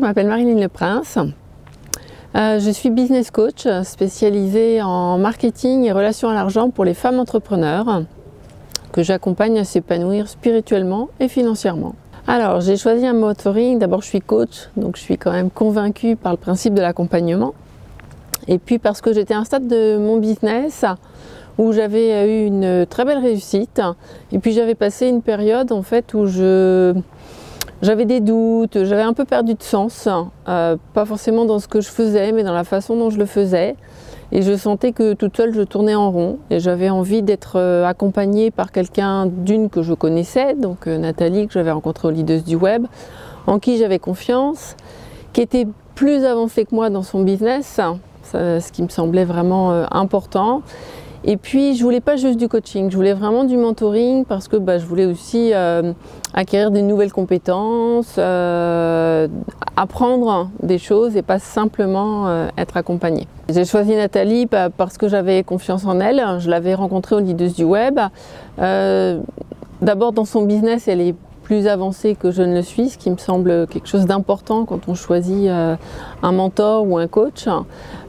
Je m'appelle Marilyn Leprince. Je suis business coach spécialisée en marketing et relations à l'argent pour les femmes entrepreneurs que j'accompagne à s'épanouir spirituellement et financièrement. Alors, j'ai choisi un mentoring. D'abord, je suis coach, donc je suis quand même convaincue par le principe de l'accompagnement. Et puis parce que j'étais à un stade de mon business où j'avais eu une très belle réussite. Et puis j'avais passé une période en fait où j'avais des doutes, j'avais un peu perdu de sens, pas forcément dans ce que je faisais, mais dans la façon dont je le faisais. Et je sentais que toute seule, je tournais en rond. Et j'avais envie d'être accompagnée par quelqu'un d'une que je connaissais, donc Nathalie, que j'avais rencontrée aux Leaders du Web, en qui j'avais confiance, qui était plus avancée que moi dans son business, ce qui me semblait vraiment important. Et puis, je voulais pas juste du coaching, je voulais vraiment du mentoring parce que je voulais aussi acquérir des nouvelles compétences, apprendre des choses et pas simplement être accompagnée. J'ai choisi Nathalie parce que j'avais confiance en elle. Je l'avais rencontrée aux Leaders du Web. D'abord, dans son business, elle est plus avancée que je ne le suis, ce qui me semble quelque chose d'important quand on choisit un mentor ou un coach.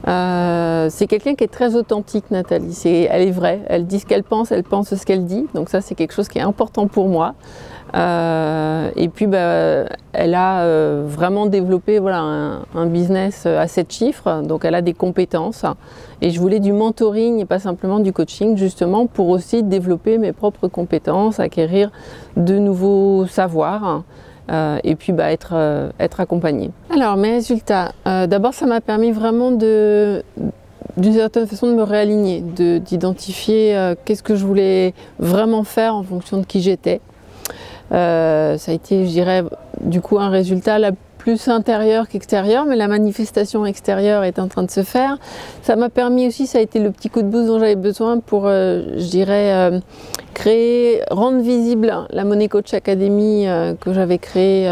C'est quelqu'un qui est très authentique, Nathalie. Elle est vraie, elle dit ce qu'elle pense ce qu'elle dit. Donc ça, c'est quelque chose qui est important pour moi. Et puis, elle a vraiment développé un business à 7 chiffres, donc elle a des compétences. Et je voulais du mentoring et pas simplement du coaching, justement pour aussi développer mes propres compétences, acquérir de nouveaux savoirs. Et puis être accompagnée. Alors mes résultats, d'abord ça m'a permis vraiment d'une certaine façon de me réaligner, d'identifier qu'est-ce que je voulais vraiment faire en fonction de qui j'étais. Ça a été, je dirais, du coup un résultat plus intérieur qu'extérieur, mais la manifestation extérieure est en train de se faire. Ça m'a permis aussi, ça a été le petit coup de boost dont j'avais besoin pour, je dirais, rendre visible la Money Coach Academy que j'avais créée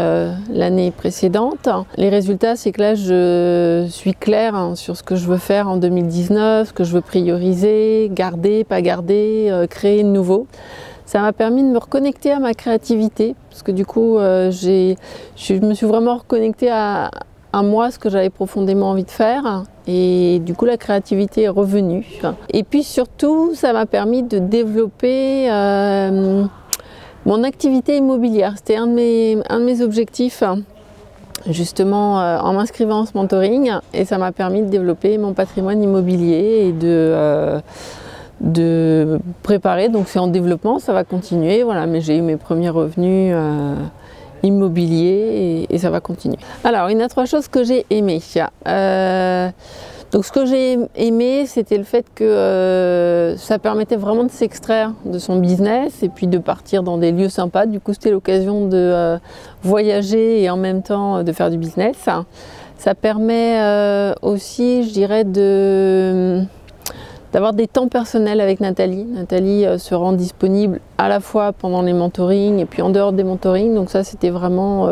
l'année précédente. Les résultats, c'est que là, je suis claire sur ce que je veux faire en 2019, ce que je veux prioriser, garder, pas garder, créer de nouveau. Ça m'a permis de me reconnecter à ma créativité, parce que du coup, je me suis vraiment reconnectée à moi, ce que j'avais profondément envie de faire. Et du coup, la créativité est revenue. Et puis surtout, ça m'a permis de développer mon activité immobilière. C'était un de mes objectifs, justement, en m'inscrivant en ce mentoring. Et ça m'a permis de développer mon patrimoine immobilier et de préparer, donc c'est en développement, ça va continuer, voilà, mais j'ai eu mes premiers revenus immobiliers et ça va continuer. Alors, il y a 3 choses que j'ai aimées. Donc ce que j'ai aimé, c'était le fait que ça permettait vraiment de s'extraire de son business et puis de partir dans des lieux sympas. Du coup, c'était l'occasion de voyager et en même temps de faire du business. Ça permet aussi, je dirais, d'avoir des temps personnels avec Nathalie. Nathalie se rend disponible à la fois pendant les mentorings et puis en dehors des mentorings. Donc ça, c'était vraiment...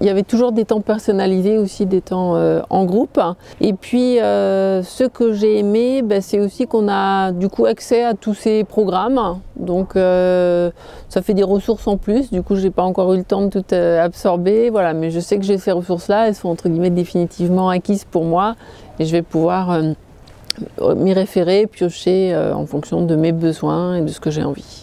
il y avait toujours des temps personnalisés, aussi des temps en groupe. Et puis, ce que j'ai aimé, c'est aussi qu'on a du coup accès à tous ces programmes. Donc, ça fait des ressources en plus. Du coup, je n'ai pas encore eu le temps de tout absorber. Voilà, mais je sais que j'ai ces ressources-là. Elles sont entre guillemets définitivement acquises pour moi. Et je vais pouvoir... m'y référer, piocher en fonction de mes besoins et de ce que j'ai envie.